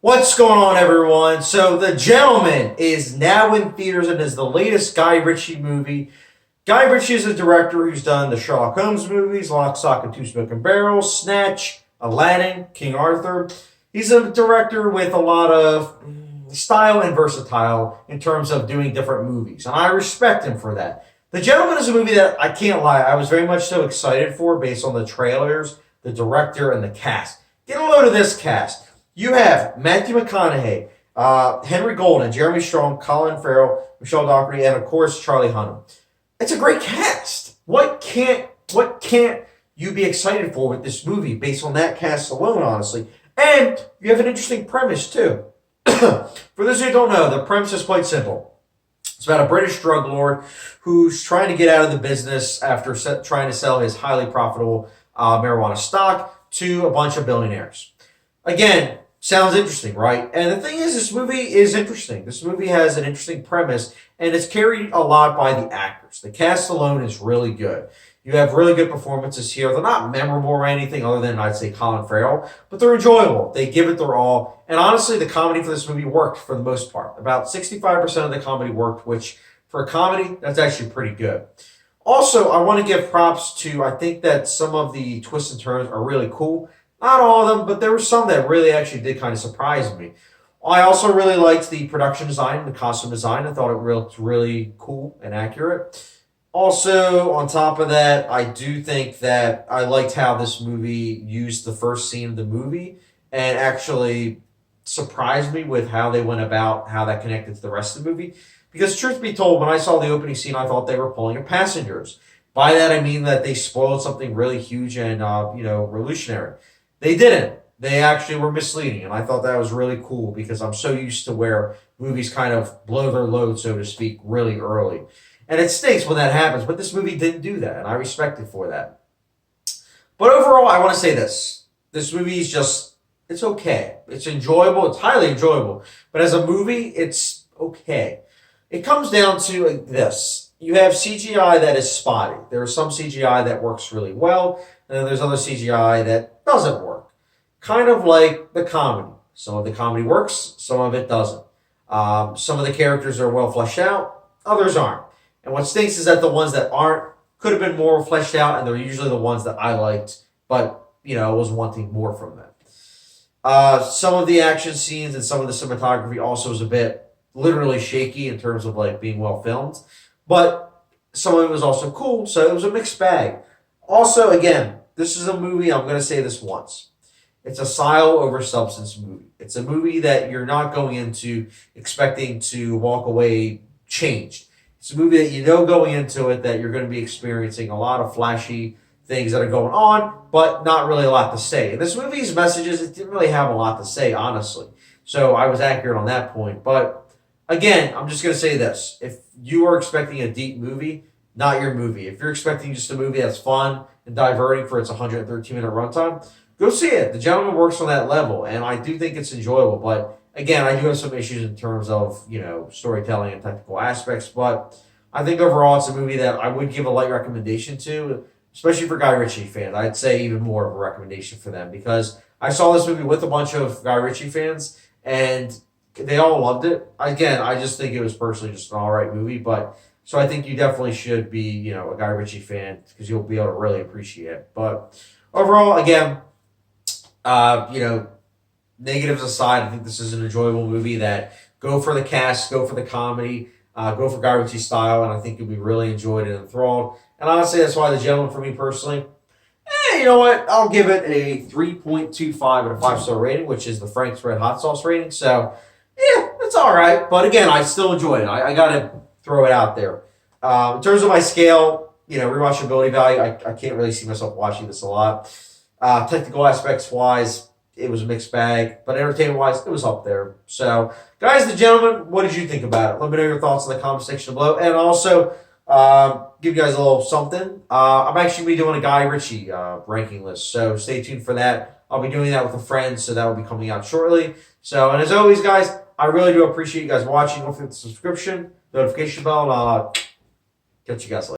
What's going on, everyone? So, The Gentleman is now in theaters and is the latest Guy Ritchie movie. Guy Ritchie is a director who's done the Sherlock Holmes movies, Lock, Stock, and Two Smoking Barrels, Snatch, Aladdin, King Arthur. He's a director with a lot of style and versatile in terms of doing different movies, and I respect him for that. The Gentleman is a movie that I can't lie, I was very much so excited for based on the trailers, the director, and the cast. Get a load of this cast. You have Matthew McConaughey, Henry Golden, Jeremy Strong, Colin Farrell, Michelle Dockery, and of course Charlie Hunnam. It's a great cast. What can't you be excited for with this movie based on that cast alone, honestly? And you have an interesting premise too. For those who don't know, the premise is quite simple. It's about a British drug lord who's trying to get out of the business after trying to sell his highly profitable marijuana stock to a bunch of billionaires. Again, sounds interesting, right? And the thing is, this movie is interesting. This movie has an interesting premise, and it's carried a lot by the actors. The cast alone is really good. You have really good performances here. They're not memorable or anything other than, I'd say, Colin Farrell, but they're enjoyable. They give it their all. And honestly, the comedy for this movie worked for the most part. About 65% of the comedy worked, which for a comedy, that's actually pretty good. Also, I want to give props to, I think that some of the twists and turns are really cool. Not all of them, but there were some that really actually did kind of surprise me. I also really liked the production design and the costume design. I thought it looked really cool and accurate. Also, on top of that, I do think that I liked how this movie used the first scene of the movie and actually surprised me with how they went about how that connected to the rest of the movie. Because truth be told, when I saw the opening scene, I thought they were pulling a Passengers. By that, I mean that they spoiled something really huge and revolutionary. They didn't. They actually were misleading, and I thought that was really cool because I'm so used to where movies kind of blow their load, so to speak, really early. And it stinks when that happens, but this movie didn't do that, and I respect it for that. But overall, I want to say this. This movie is just, it's okay. It's enjoyable. It's highly enjoyable. But as a movie, it's okay. It comes down to this. You have CGI that is spotty. There's some CGI that works really well, and then there's other CGI that doesn't work. Kind of like the comedy. Some of the comedy works, some of it doesn't. Some of the characters are well fleshed out, others aren't. And what stinks is that the ones that aren't could have been more fleshed out, and they're usually the ones that I liked, but, was wanting more from them. Some of the action scenes and some of the cinematography also is a bit literally shaky in terms of like being well filmed, but some of it was also cool, so it was a mixed bag. Also, again, this is a movie, I'm going to say this once. It's a style over substance movie. It's a movie that you're not going into expecting to walk away changed. It's a movie that you know going into it that you're going to be experiencing a lot of flashy things that are going on, but not really a lot to say. And this movie's messages, it didn't really have a lot to say, honestly. So I was accurate on that point. But again, I'm just going to say this. If you are expecting a deep movie, not your movie. If you're expecting just a movie that's fun and diverting for its 113-minute runtime, go see it. The Gentleman works on that level, and I do think it's enjoyable. But again, I do have some issues in terms of storytelling and technical aspects. But I think overall, it's a movie that I would give a light recommendation to, especially for Guy Ritchie fans. I'd say even more of a recommendation for them because I saw this movie with a bunch of Guy Ritchie fans, and they all loved it. Again, I just think it was personally just an all right movie, but. So I think you definitely should be, a Guy Ritchie fan because you'll be able to really appreciate it. But overall, again, negatives aside, I think this is an enjoyable movie that go for the cast, go for the comedy, go for Guy Ritchie style, and I think you'll be really enjoyed and enthralled. And honestly, that's why The Gentleman for me personally, you know what? I'll give it a 3.25 out of 5-star rating, which is the Frank's Red Hot Sauce rating. So, yeah, it's all right. But again, I still enjoyed it. I got to throw it out there. In terms of my scale, rewatchability value, I can't really see myself watching this a lot. Technical aspects wise, it was a mixed bag, but entertainment wise, it was up there. So, guys, The Gentleman, what did you think about it? Let me know your thoughts in the comment section below, and also give you guys a little something. I'm actually be doing a Guy Ritchie ranking list, so stay tuned for that. I'll be doing that with a friend, so that will be coming out shortly. So, and as always, guys, I really do appreciate you guys watching. Don't forget the subscription, notification bell, and I'll catch you guys later.